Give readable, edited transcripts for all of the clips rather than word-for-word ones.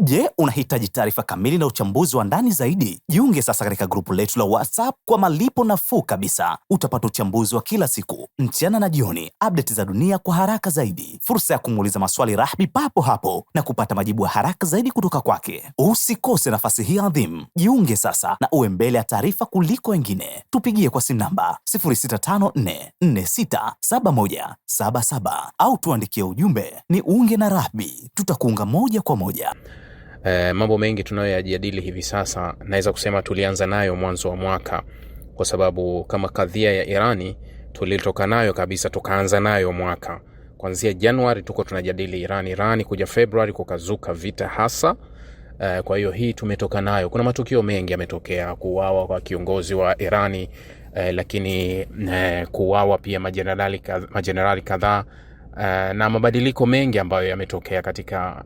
Je, unahitaji taarifa kamili na uchambuzi wa ndani zaidi? Jiunge sasa katika grupu letu la WhatsApp kwa malipo nafuu kabisa. Utapata uchambuzi wa kila siku, mchana na jioni, update za dunia kwa haraka zaidi, fursa ya kumuuliza maswali Rahby papo hapo na kupata majibu ya haraka zaidi kutoka kwake. Usikose nafasi hii adhimu. Jiunge sasa na uwe mbele ya taarifa kuliko wengine. Tupigie kwa simu namba 0654467177 au tuandikie ujumbe ni unge na Rahby. Tutakuunga moja kwa moja. Mambo mengi tunayoyajadili hivi sasa naweza kusema tulianza nayo mwanzo wa mwaka, kwa sababu kama kadhia ya Irani tulitoka nayo kabisa, tukaanza nayo mwaka. Kuanzia Januari tuko tunajadili Irani kuja Februari kukazuka vita hasa. Kwa hiyo hii tumetoka nayo. Kuna matukio mengi yametokea, kuuawa kwa kiongozi wa Irani, lakini kuuawa pia majenerali kadhaa, na mabadiliko mengi ambayo yametokea katika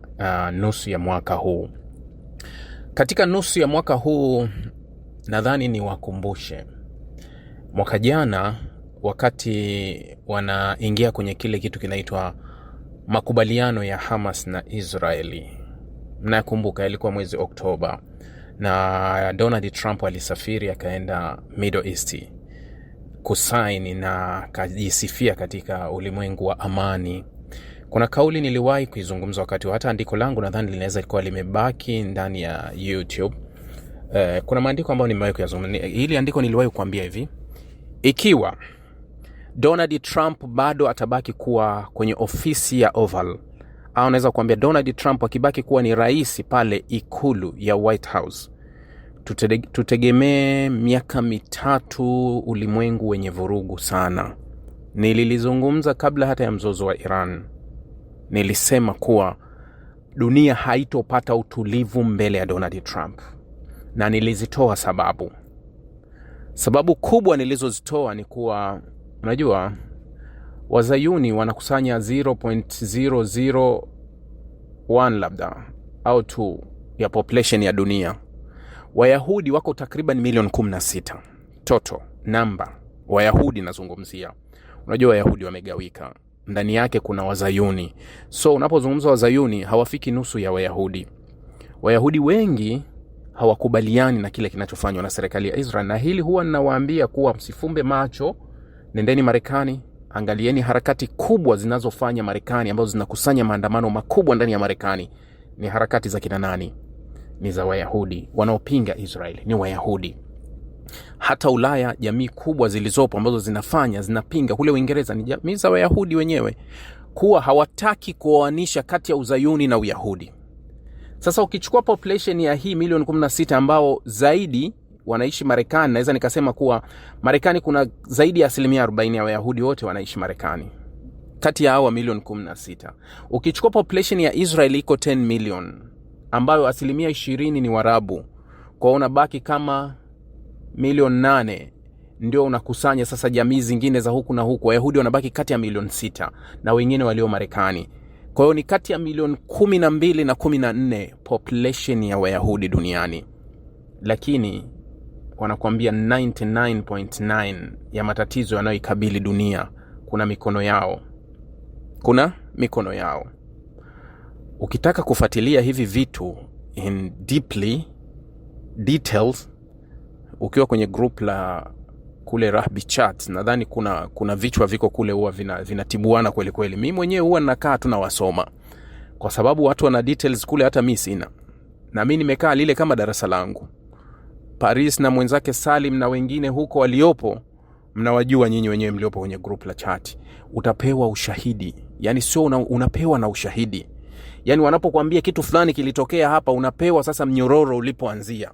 nusu ya mwaka huu. Katika nusu ya mwaka huu nadhani ni wakumbushe, mwaka jana wakati wanaingia kwenye kile kitu kinaitwa makubaliano ya Hamas na Israeli, nakumbuka ilikuwa mwezi Oktoba, na Donald Trump alisafiri akaenda Middle East kusaini na kujisifia katika ulimwengu wa amani. Kuna kauli niliwahi kuizungumza wakati hata andiko langu nadhani linaweza kuwa limebaki ndani ya YouTube. Kuna maandiko ambayo nimewahi kuyazungumza. Hili andiko niliwahi kuambia hivi: ikiwa Donald Trump bado atabaki kuwa kwenye ofisi ya Oval, au naweza kuambia Donald Trump akibaki kuwa ni rais pale ikulu ya White House, tutegemee miaka mitatu ulimwengu wenye vurugu sana. Nililizungumza kabla hata ya mzozo wa Iran. Nilisema kuwa dunia haitopata utulivu mbele ya Donald Trump, na nilizitoa sababu kubwa nilizozitoa ni kuwa, unajua, Wazayuni wanakusanya 0.001 labda au 2 ya population ya dunia. Wayahudi wako takriban milioni 16 toto namba. Wayahudi nazungumzia. Unajua Wayahudi wamegawika, ndani yake kuna Wazayuni. So unapozungumza Wazayuni hawafiki nusu ya Wayahudi. Wayahudi wengi hawakubaliani na kile kinachofanywa na serikali ya Israel, na hili huwa ninawaambia kuwa msifumbe macho, nendeni Marekani, angalieni harakati kubwa zinazofanya Marekani ambazo zinakusanya maandamano makubwa ndani ya Marekani. Ni harakati za kina nani? Ni za Wayahudi. Wanaopinga Israel ni Wayahudi. Hata Ulaya, jamii kubwa zilizopo ambazo zinapinga kule Uingereza ni jamii za Wayahudi wenyewe, kuwa hawataki kuoanisha kati ya Uzayuni na Uyahudi. Sasa ukichukua population ya hii milioni 16 ambao zaidi wanaishi Marekani, naweza nikasema kuwa Marekani kuna zaidi ya 40% ya Wayahudi wote wanaishi Marekani kati ya hao milioni 16. Ukichukua population ya Israel iko 10 million ambayo 20% ni Waarabu, kwa unabaki kama milioni 8 ndio unakusanya sasa jamii zingine za huku na huku. Wayahudi wanabaki kati ya milioni 6 na wengine walio Marekani. Kwa hiyo ni kati ya milioni 12 na 14 population ya Wayahudi duniani. Lakini wanakuambia 99.9 ya matatizo yanayoikabili dunia kuna mikono yao. Ukitaka kufuatilia hivi vitu in details, ukiwa kwenye group la kule Rahby Chat, nadhani kuna vichwa viko kule huwa vinatibuana kweli kweli. Mimi mwenyewe huwa ninakaa tunawasoma, kwa sababu watu wana details kule hata mimi sina, na mimi nimekaa lile kama darasa langu. Paris na mwenzake Salim na wengine huko waliopo, mnawajua nyinyi wenyewe mliopo kwenye group la chat. Utapewa ushahidi, yani sio unapewa na ushahidi. Yani wanapokuambia kitu fulani kilitokea hapa, unapewa sasa mnyororo ulipoanzia.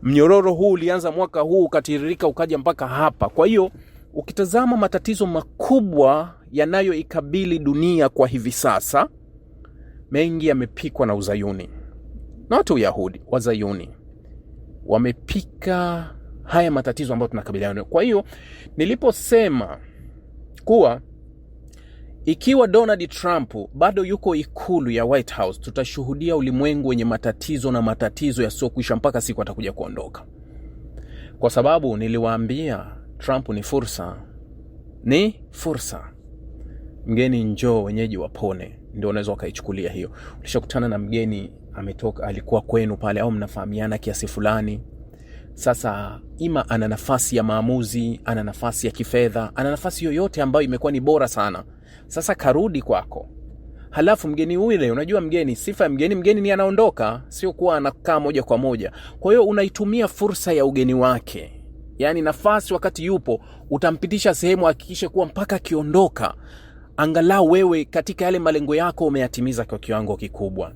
Mnyororo huu ulianza mwaka huu ukatiririka ukaja mpaka hapa. Kwa hiyo ukitazama matatizo makubwa yanayoikabili dunia kwa hivi sasa, mengi yamepikwa na Uzayuni. Na tu Yahudi, Wazayuni wamepika haya matatizo ambayo tunakabiliana. Kwa hiyo niliposema kuwa ikiwa Donald Trump bado yuko ikulu ya White House, tutashuhudia ulimwengu wenye matatizo yasiyokuisha mpaka siku atakuja kuondoka. Kwa sababu niliwaambia Trump ni fursa. Mgeni njoo wenyeji wapone, ndio unaweza ukaichukulia hiyo. Ulishakutana na mgeni ametoka, alikuwa kwenu pale au mnafahamiana kiasi fulani. Sasa ima ana nafasi ya maamuzi, ana nafasi ya kifedha, ana nafasi yoyote ambayo imekuwa ni bora sana. Sasa karudi kwako. Halafu mgeni ule, unajua mgeni, sifa ya mgeni ni anaondoka, sio kuwa anakaa moja kwa moja. Kwa hiyo unaitumia fursa ya ugeni wake. Yaani nafasi wakati yupo, utampitisha sehemu, hakikishe kuwa mpaka akiondoka angalau wewe katika yale malengo yako umeyatimiza kwa kiwango kikubwa.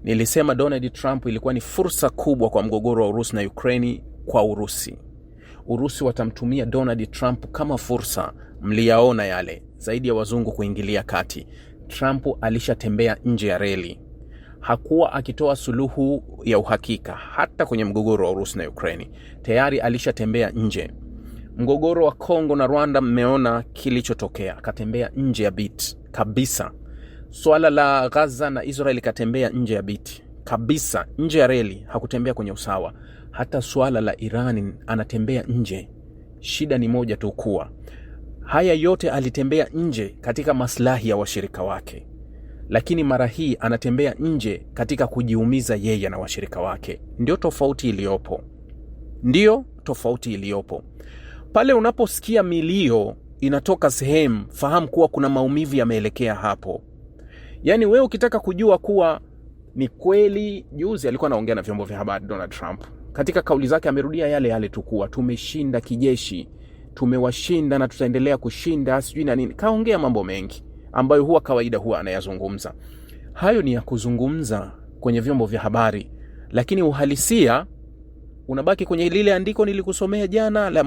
Nilisema Donald Trump ilikuwa ni fursa kubwa kwa mgogoro wa Urusi na Ukraini kwa Urusi. Urusi watamtumia Donald Trump kama fursa, mliyaona yale, zaidi ya wazungu kuingilia kati. Trump alishatembea nje ya reli. Hakuwa akitoa suluhu ya uhakika hata kwenye mgogoro wa Urusi na Ukraini. Tayari alishatembea nje. Mgogoro wa Kongo na Rwanda mmeona kilichotokea, katembea nje ya beat kabisa. Swala la Gaza na Israeli katembea nje ya beat kabisa, nje ya reli, hakutembea kwenye usawa. Hata swala la Iran anatembea nje. Shida ni moja tu, kuwa haya yote alitembea nje katika maslahi ya washirika wake, lakini mara hii anatembea nje katika kujiumiza yeye na washirika wake. Ndio tofauti iliyopo. Pale unaposikia milio inatoka sehemu, fahamu kuwa kuna maumivu yameelekea hapo. Yaani wewe ukitaka kujua kuwa ni kweli, juzi alikuwa anaongea na vyombo vya habari Donald Trump. Katika kauli zake amerudia yale tu, kuwa tumeshinda kijeshi, tumewashinda na tutaendelea kushinda, sijui na nini. Kaongea mambo mengi ambayo huwa kawaida huwa anayazungumza. Hayo ni ya kuzungumza kwenye vyombo vya habari, lakini uhalisia unabaki kwenye lile andiko nilikusomea jana la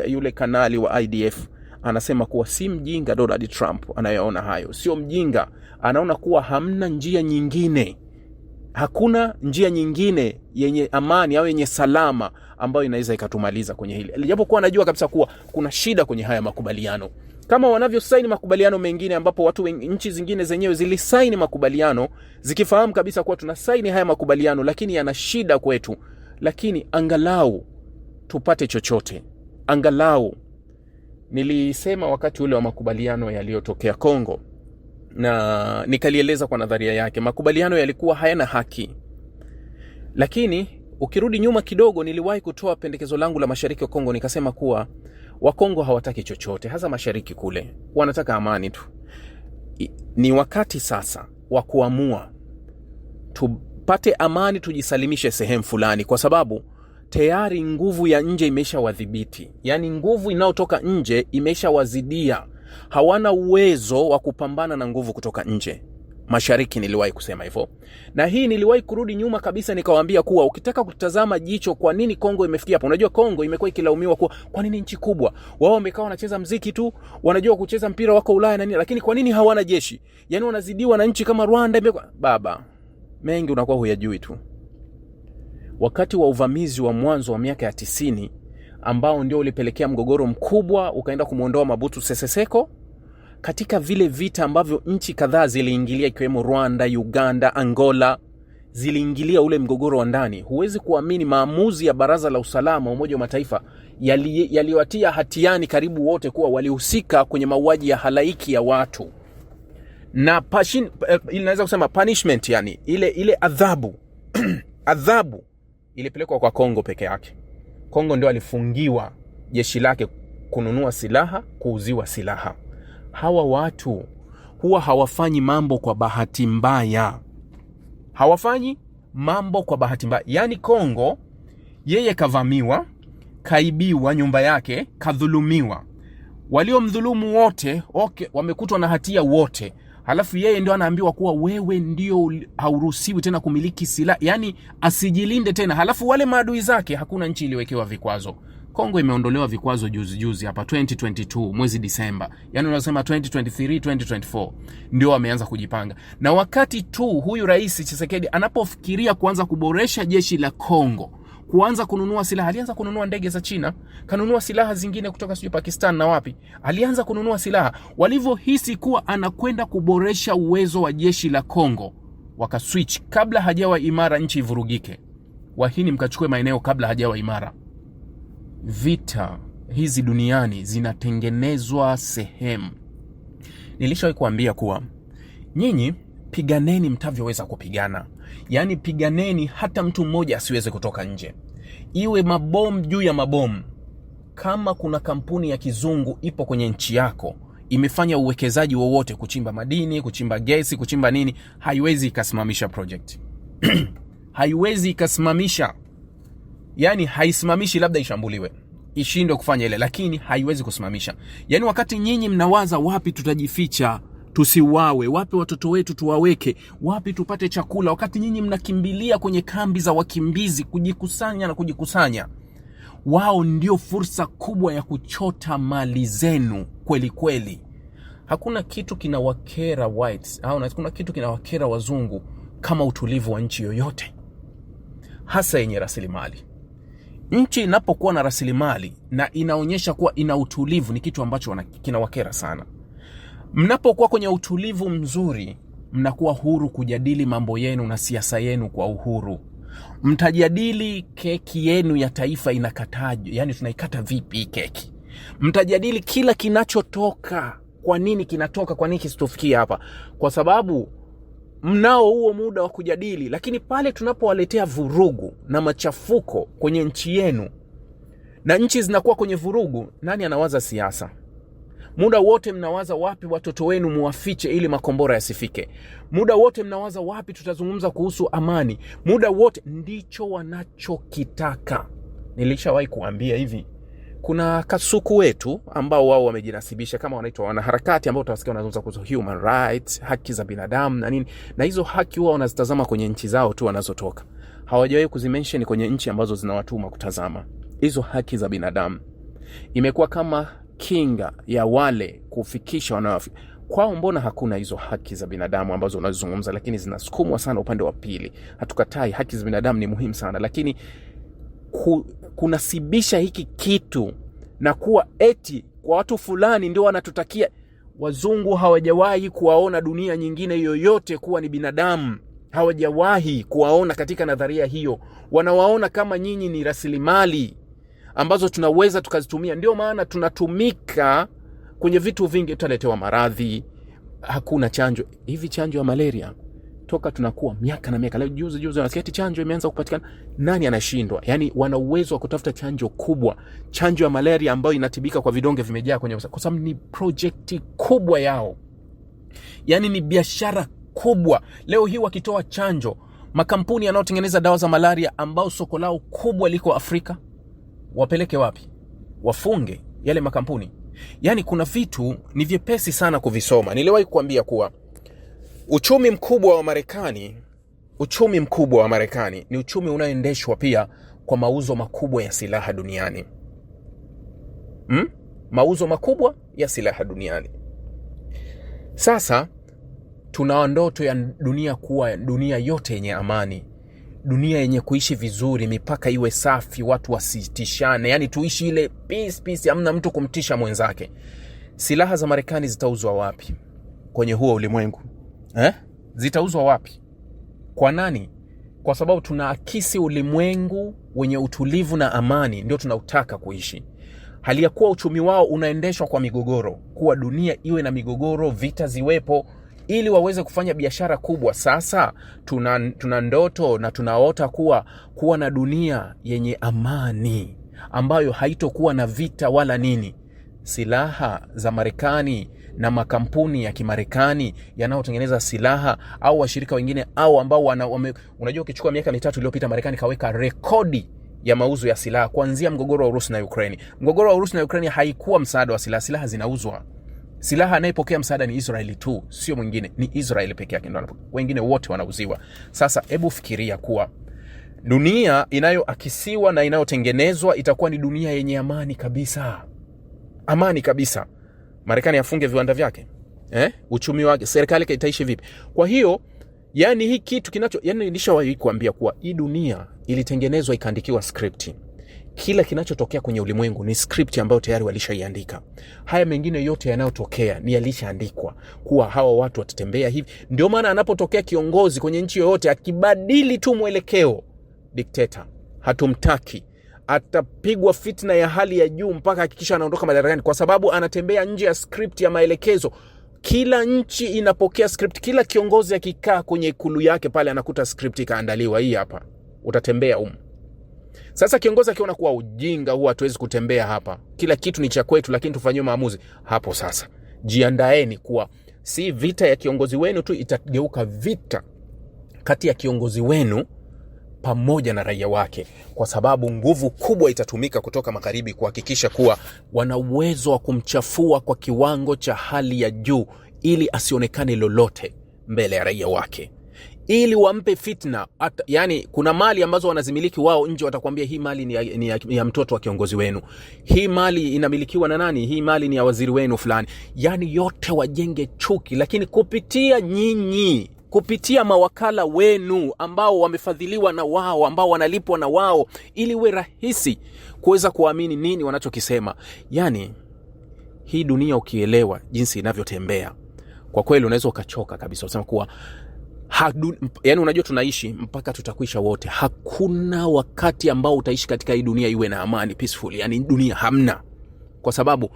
yule kanali wa IDF. Anasema kuwa si mjinga Donald Trump anayeona hayo, sio mjinga. Anaona kuwa hamna njia nyingine, hakuna njia nyingine yenye amani au yenye salama ambayo inaweza ikatumaliza kwenye hili. Japokuwa anajua kabisa kuwa kuna shida kwenye haya makubaliano, kama wanavyosaini makubaliano mengine ambapo nchi zingine zenyewe zilisaini makubaliano zikifahamu kabisa kuwa tunasaini haya makubaliano lakini yana shida kwetu, lakini angalau tupate chochote. Angalau nilisema wakati ule wa makubaliano yaliyotokea Kongo, na nikalieleza kwa nadharia yake, makubaliano yalikuwa hayana haki. Lakini ukirudi nyuma kidogo, niliwahi kutoa pendekezo langu la mashariki wa Kongo, nikasema kuwa Wakongo hawataki chochote, hasa mashariki kule, wanataka amani tu. Ni wakati sasa wa kuamua tupate amani, tujisalimishe sehemu fulani, kwa sababu tayari nguvu ya nje imeshawadhibiti. Yaani nguvu inayotoka nje imeshawazidia, hawana uwezo wa kupambana na nguvu kutoka nje. Mashariki niliwahi kusema hivyo. Na hii niliwahi kurudi nyuma kabisa nikawaambia kuwa ukitaka kutazama jicho kwa nini Kongo imefikia hapo. Unajua Kongo imekuwa ikilaumiwa kwa nini nchi kubwa, wao wamekaa wanacheza muziki tu, wanajua kucheza mpira, wako Ulaya na nini, lakini kwa nini hawana jeshi? Yaani wanazidiwa na nchi kama Rwanda. Baba, mengi unakuwa huyajui tu. Wakati wa uvamizi wa mwanzo wa miaka ya 90 ambao ndio ulipelekea mgogoro mkubwa ukaenda kumuondoa Mobutu Sese Seko, katika vile vita ambavyo nchi kadhaa ziliingilia ikiwemo Rwanda, Uganda, Angola, ziliingilia ule mgogoro wa ndani, huwezi kuamini maamuzi ya Baraza la Usalama wa Umoja wa Mataifa yaliwatia hatiani karibu wote kuwa walihusika kwenye mauaji ya halaiki ya watu. Na inaweza kusema punishment, yani ile adhabu adhabu ilipelekwa kwa Kongo peke yake. Kongo ndio alifungiwa jeshi lake kununua silaha, kuuziwa silaha. Hawa watu huwa hawafanyi mambo kwa bahati mbaya. Hawafanyi mambo kwa bahati mbaya. Yaani Kongo, yeye kavamiwa, kaibiwa nyumba yake, kadhulumiwa. Waliomdhulumu wote, wamekutwa na hatia wote. Halafu yeye ndio anaambiwa kuwa wewe ndio hauruhusiwi tena kumiliki silaha, yani asijilinde tena. Halafu wale maadui zake, hakuna nchi iliwekewa vikwazo. Kongo imeondolewa vikwazo juzi hapa 2022 mwezi Disemba. Yani unasema 2023, 2024 ndio wameanza kujipanga. Na wakati tu huyu Rais Tshisekedi anapofikiria kuanza kuboresha jeshi la Kongo, kuanza kununua silaha, alianza kununua ndege za China, kanunua silaha zingine kutoka sijui Pakistan na wapi. Alianza kununua silaha. Walivyohisi kuwa anakwenda kuboresha uwezo wa jeshi la Kongo, wakaswitch kabla hajawa imara nchi ivurugike. Wahini mkachukue maeneo kabla hajawa imara. Vita hizi duniani zinatengenezwa sehemu. Nilishawahi kuambia kuwa nyinyi piganeni mtavyoweza kupigana. Yani piganeni hata mtu mmoja asiweze kutoka nje, iwe mabomu juu ya mabomu. Kama kuna kampuni ya kizungu ipo kwenye nchi yako, imefanya uwekezaji wowote, kuchimba madini, kuchimba gesi, kuchimba nini, haiwezi ikasimamisha project. Haiwezi ikasimamisha. Yani haisimamishi, labda ishambuliwe, ishindwe kufanya ile, lakini haiwezi kusimamisha. Yani wakati nyinyi mnawaza wapi tutajificha tusiwawe, wapi watoto wetu tuwaweke, wapi tupate chakula, wakati nyinyi mnakimbilia kwenye kambi za wakimbizi kujikusanya, wao ndio fursa kubwa ya kuchota mali zenu kweli kweli. Hakuna kitu kinawakera whites, au hakuna kitu kinawakera wazungu kama utulivu wa nchi yoyote, hasa yenye rasilimali. Nchi inapokuwa na rasilimali na inaonyesha kuwa ina utulivu, ni kitu ambacho kinawakera sana. Mnapokuwa kwenye utulivu mzuri, mnakuwa huru kujadili mambo yenu na siasa yenu kwa uhuru. Mtajadili keki yenu ya taifa inakataje, yani tunaikata vipi keki. Mtajadili kila kinachotoka, kwa nini kinatoka, kwa nini kisitofikia hapa, kwa sababu mnao huo muda wa kujadili. Lakini pale tunapowaletea vurugu na machafuko kwenye nchi yenu, na nchi zinakuwa kwenye vurugu, nani anawaza siasa? Muda wote mnawaza wapi watoto wenu muwafiche ili makombora yasifike. Muda wote mnawaza wapi tutazungumza kuhusu amani. Muda wote ndicho wanachokitaka. Nilishawahi kuambia hivi, kuna kasuku wetu ambao wao wamejinasibisha kama wanaitwa wanaharakati, ambao utawasikia wanazungumza kuhusu human rights, haki za binadamu na nini, na hizo haki wao wanazitazama kwenye nchi zao tu wanazotoka. Hawajawahi kuzimention kwenye nchi ambazo zinawatuma kutazama hizo haki za binadamu. Imekuwa kama kinga ya wale kufikisha wanawafi kwao. Mbona hakuna hizo haki za binadamu ambazo unazozungumza, lakini zinasukumwa sana upande wa pili? Hatukatai, haki za binadamu ni muhimu sana, lakini kunasibisha hiki kitu na kuwa eti kwa watu fulani ndio wanatutakia. Wazungu hawajawahi kuwaona dunia nyingine yoyote kuwa ni binadamu. Hawajawahi kuwaona katika nadharia hiyo. Wanawaona kama nyinyi ni rasilimali ambazo tunaweza tukazitumia. Ndio maana tunatumika kwenye vitu vingi. Tutaletewa maradhi, hakuna chanjo. Hivi chanjo ya malaria toka tunakuwa miaka na miaka, leo juzi wanasikia chanjo imeanza kupatikana. Nani anashindwa? Yani wana uwezo wa kutafuta chanjo kubwa, chanjo ya malaria ambayo inatibika kwa vidonge vimejaa kwenye, kwa sababu ni project kubwa yao. Yani ni biashara kubwa. Leo hii wakitoa chanjo, makampuni yanayotengeneza dawa za malaria ambao soko lao kubwa liko Afrika, wapeleke wapi? Wafunge yale makampuni. Yani kuna vitu ni vyepesi sana kuvisoma. Niliwahi kuambia kuwa uchumi mkubwa wa Marekani ni uchumi unaoendeshwa pia kwa mauzo makubwa ya silaha duniani. Mauzo makubwa ya silaha duniani. Sasa tuna ndoto ya dunia kuwa dunia yote yenye amani, dunia yenye kuishi vizuri, mipaka iwe safi, watu wasitishane, yani tuishi ile peace, hamna mtu kumtisha mwenzake. Silaha za Marekani zitauzwa wapi kwenye huo ulimwengu? Zitauzwa wapi? Kwa nani? Kwa sababu tunaakisi ulimwengu wenye utulivu na amani, ndio tunautaka kuishi. Hali ya kuwa uchumi wao unaendeshwa kwa migogoro, kuwa dunia iwe na migogoro, vita ziwepo ili waweze kufanya biashara kubwa. Sasa tuna ndoto na tunaota kuwa na dunia yenye amani ambayo haitokuwa na vita wala nini. Silaha za Marekani na makampuni ya Kimarekani yanayotengeneza silaha au washirika wengine au ambao unajua ukichukua miaka 3 iliyopita Marekani kaweka rekodi ya mauzo ya silaha kuanzia mgogoro wa Urusi na Ukraine. Mgogoro wa Urusi na Ukraine haikuwa msaada wa silaha, silaha zinauzwa. Silaha anayepokea msaada ni Israeli tu, sio mwingine, ni Israeli peke yake ndio, wengine wote wanauziwa. Sasa hebu fikiria kuwa dunia inayoakisiwa na inayotengenezwa itakuwa ni dunia yenye amani kabisa. Amani kabisa. Marekani afunge viwanda vyake, uchumi wake, serikali itaishi vipi? Kwa hiyo yani hii kitu nilishawahi kuambia kuwa hii dunia ilitengenezwa ikaandikiwa script. Kila kinachotokea kwenye ulimwengu ni script ambayo tayari walishaiandika. Haya mengine yote yanayotokea ni yalishaandikwa kuwa hawa watu watatembea hivi. Ndio maana anapotokea kiongozi kwenye nchi yoyote akibadili tu mwelekeo, dikteta, hatumtaki, atapigwa fitna ya hali ya juu mpaka hakikisha anaondoka madarakani, kwa sababu anatembea nje ya script ya maelekezo. Kila nchi inapokea script, kila kiongozi akikaa kwenye ikulu yake pale anakuta script ikaandaliwa, hii hapa utatembea Sasa kiongozi akiona kuwa ujinga huu, hatuwezi kutembea hapa, kila kitu ni cha kwetu, lakini tufanywe maamuzi hapo. Sasa jiandaeni kuwa si vita ya kiongozi wenu tu, itageuka vita kati ya kiongozi wenu pamoja na raia wake, kwa sababu nguvu kubwa itatumika kutoka magharibi kuhakikisha kuwa wana uwezo wa kumchafua kwa kiwango cha hali ya juu, ili asionekane lolote mbele ya raia wake, ili wampe fitna. Yani kuna mali ambazo wanazimiliki wao nje, watakwambia hii mali ni ya mtoto wa kiongozi wenu, hii mali inamilikiwa na nani, hii mali ni ya waziri wenu fulani. Yani yote wajenge chuki, lakini kupitia nyinyi, kupitia mawakala wenu ambao wamefadhiliwa na wao, ambao wanalipwa na wao, ili iwe rahisi kuweza kuamini nini wanachokisema. Yani hii dunia ukielewa jinsi inavyotembea, kwa kweli unaweza ukachoka kabisa, usema kuwa yani unajua tunaishi mpaka tutakwisha wote. Hakuna wakati ambao utaishi katika hii dunia iwe na amani peaceful, yani dunia hamna. Kwa sababu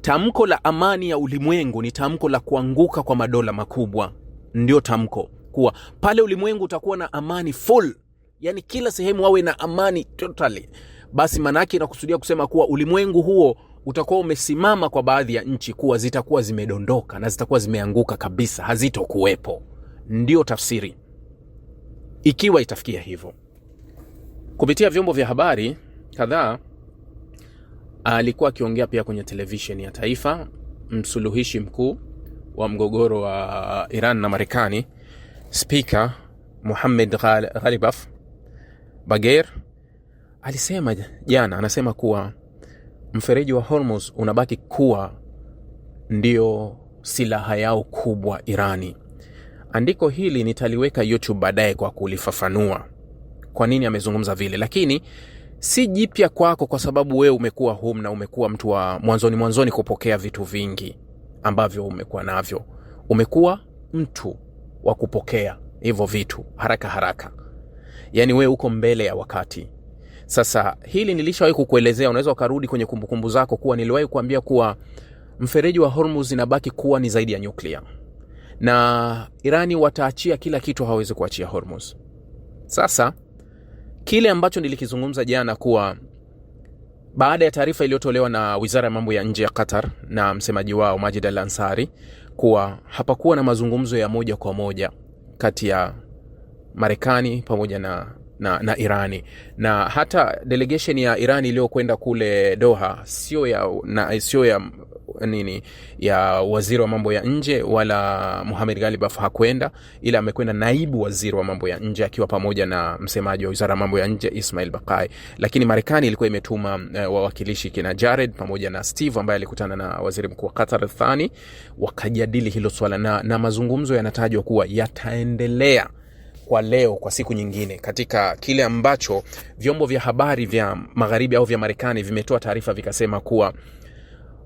tamko la amani ya ulimwengu ni tamko la kuanguka kwa madola makubwa. Ndio tamko kuwa pale ulimwengu utakuwa na amani full, yani kila sehemu wawe na amani totally. Basi manake inakusudia kusema kuwa ulimwengu huo utakuwa umesimama kwa baadhi ya nchi, kuwa zitakuwa zimedondoka na zitakuwa zimeanguka kabisa, hazitokuwepo. Ndio tafsiri, ikiwa itafikia hivyo. Kupitia vyombo vya habari kadhaa alikuwa akiongea pia kwenye televisheni ya taifa msuluhishi mkuu wa mgogoro wa Iran na Marekani, Speaker Mohammed Ghalibaf Bagher, alisema jana, anasema kuwa mfereji wa Hormuz unabaki kuwa ndio silaha yao kubwa Irani. Andiko hili nitaliweka YouTube baadaye kwa kulifafanua kwa nini amezungumza vile, lakini si jipya kwako, kwa sababu wewe umekuwa home na umekuwa mtu wa mwanzoni kupokea vitu vingi ambavyo umekuwa navyo. Umekuwa mtu wa kupokea hivyo vitu haraka. Yani wewe uko mbele ya wakati. Sasa hili nilishawahi kukuelezea, unaweza ukarudi kwenye kumbukumbu zako, kuwa niliwahi kuambia kuwa mfereji wa Hormuz inabaki kuwa ni zaidi ya nyuklia, na Irani wataachia kila kitu, hawezi kuachia Hormuz. Sasa kile ambacho nilikizungumza jana, kuwa baada ya taarifa iliyotolewa na Wizara ya Mambo ya Nje ya Qatar na msemaji wao Majid Al-Ansari, kuwa hapakuwa na mazungumzo ya moja kwa moja kati ya Marekani pamoja na Irani, na hata delegation ya Irani iliyokwenda kule Doha sio ya waziri wa mambo ya nje wala Mohamed Ghalibaf hakwenda, ila amekwenda naibu waziri wa mambo ya nje akiwa pamoja na msemaji wa Wizara ya Mambo ya Nje Ismail Baqai. Lakini Marekani ilikuwa imetuma wawakilishi kina Jared pamoja na Steve ambaye alikutana na waziri mkuu wa Qatar Thani, wakajadili hilo swala, na mazungumzo yanatajwa kuwa yataendelea kwa leo, kwa siku nyingine, katika kile ambacho vyombo vya habari vya magharibi au vya Marekani vimetoa taarifa vikasema kuwa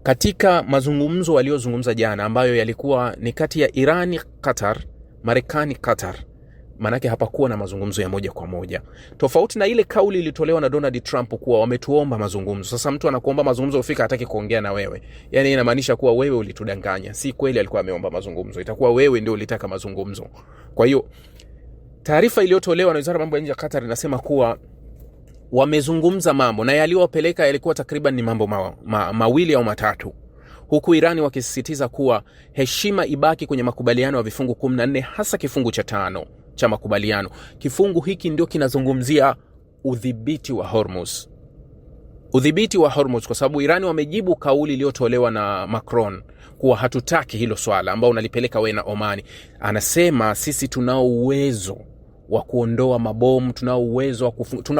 katika mazungumzo waliozungumza jana, ambayo yalikuwa ni kati ya Irani Qatar, Marekani Qatar, manake hapakuwa na mazungumzo ya moja kwa moja, tofauti na ile kauli ilitolewa na Donald Trump kuwa wametuomba mazungumzo. Sasa mtu anakuomba mazungumzo ufika hataki kuongea na wewe, yani inamaanisha kuwa wewe ulitudanganya. Si kweli alikuwa ameomba mazungumzo, itakuwa wewe ndio ulitaka mazungumzo. Kwa hiyo taarifa iliyotolewa na Wizara ya Mambo ya Nje ya Qatar inasema kuwa wamezungumza mambo, na yaliyowapeleka yalikuwa takriban ni mambo mawili au matatu, huku Irani wakisisitiza kuwa heshima ibaki kwenye makubaliano ya vifungu 14, hasa kifungu cha 5 cha makubaliano. Kifungu hiki ndio kinazungumzia udhibiti wa Hormuz. Udhibiti wa Hormuz, kwa sababu Irani wamejibu kauli iliyotolewa na Macron kuwa hatutaki hilo swala ambao unalipeleka wewe na Omani. Anasema sisi tunao uwezo wa kuondoa mabomu, tunao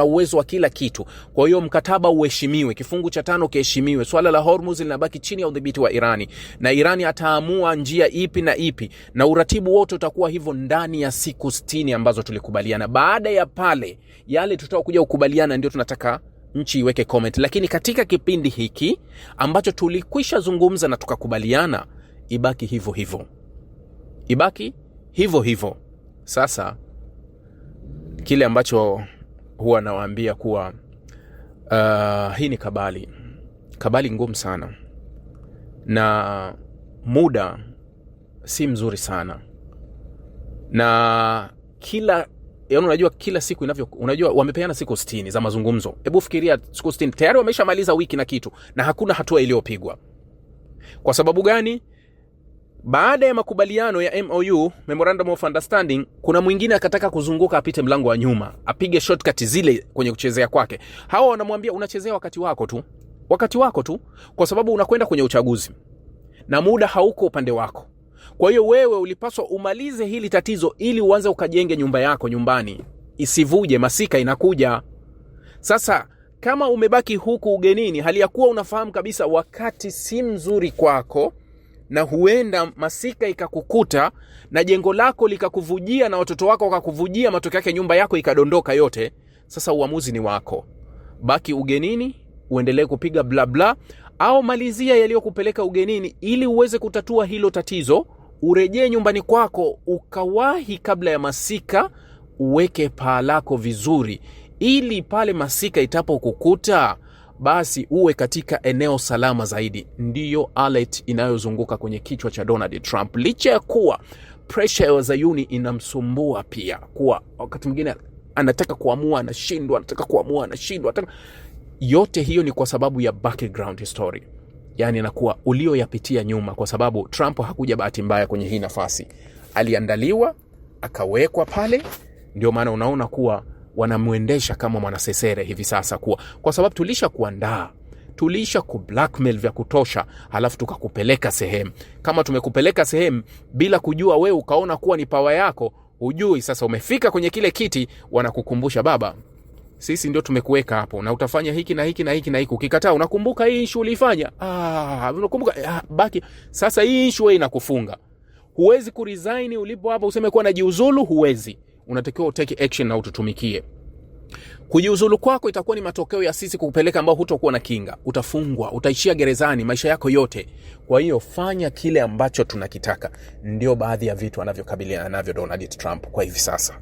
uwezo wa kila kitu. Kwa hiyo mkataba uheshimiwe, kifungu cha 5 kiheshimiwe. Swala la Hormuz linabaki chini ya udhibiti wa Irani, na Irani ataamua njia ipi na ipi, na uratibu wote utakuwa hivyo ndani ya siku 60 ambazo tulikubaliana. Baada ya pale, yale tutakuja kukubaliana ndio tunataka nchi iweke comment. Lakini katika kipindi hiki ambacho tulikwisha zungumza na tukakubaliana, ibaki hivyo hivyo. Sasa kile ambacho huwa nawaambia kuwa hii ni kabali ngumu sana, na muda si mzuri sana. Na unajua kila siku unajua wamepeana siku 60 za mazungumzo. Hebu fikiria siku 60 tayari wameshamaliza wiki na kitu na hakuna hatua iliyopigwa. Kwa sababu gani? Baada ya makubaliano ya MOU, Memorandum of Understanding, kuna mwingine akataka kuzunguka apite mlango wa nyuma, apige shortcut zile kwenye kuchezea kwake. Hawa wanamwambia unachezea wakati wako tu, kwa sababu unakwenda kwenye uchaguzi na muda hauko upande wako. Kwa hiyo wewe ulipaswa umalize hili tatizo ili uanze ukajenge nyumba yako nyumbani, isivuje, masika inakuja. Sasa kama umebaki huku ugenini, hali ya kuwa unafahamu kabisa wakati si mzuri kwako, na huenda masika ikakukuta na jengo lako likakuvujia na watoto wako wakakuvujia, matokeo yake nyumba yako ikadondoka yote. Sasa uamuzi ni wako. Baki ugenini, uendelee kupiga bla bla, au malizia yaliyokupeleka ugenini ili uweze kutatua hilo tatizo, urejee nyumbani kwako ukawahi kabla ya masika, uweke paa lako vizuri ili pale masika itapokukuta basi uwe katika eneo salama zaidi. Ndiyo alert inayozunguka kwenye kichwa cha Donald Trump. Licha ya kuwa pressure ya Wazayuni inamsumbua pia, kuwa wakati mwingine anataka kuamua anashindwa, yote hiyo ni kwa sababu ya background story. Yani anakuwa ulioyapitia nyuma, kwa sababu Trump hakuja bahati mbaya kwenye hii nafasi. Aliandaliwa, akawekwa pale. Ndio maana unaona kuwa wanamuendesha kama mwanasesere hivi sasa, kwa sababu tulisha kuandaa, tulisha kublackmail vya kutosha, halafu tukakupeleka sehemu. Kama tumekupeleka sehemu bila kujua, wewe ukaona kuwa ni power yako, hujui sasa umefika kwenye kile kiti, wanakukumbusha baba, sisi ndio tumekuweka hapo na utafanya hiki na hiki na hiki na hiki. Ukikataa, unakumbuka hii issue ulifanya? Unakumbuka baki. Sasa hii issue wewe inakufunga. Huwezi kuresign ulipo hapo useme kuwa najiuzulu, huwezi. Unatakiwa utake action na ututumikie. Kujiuzulu kwako itakuwa ni matokeo ya sisi kukupeleka ambao hutakuwa na kinga. Utafungwa, utaishia gerezani maisha yako yote. Kwa hiyo fanya kile ambacho tunakitaka. Ndio baadhi ya vitu anavyokabiliana navyo Donald Trump kwa hivi sasa.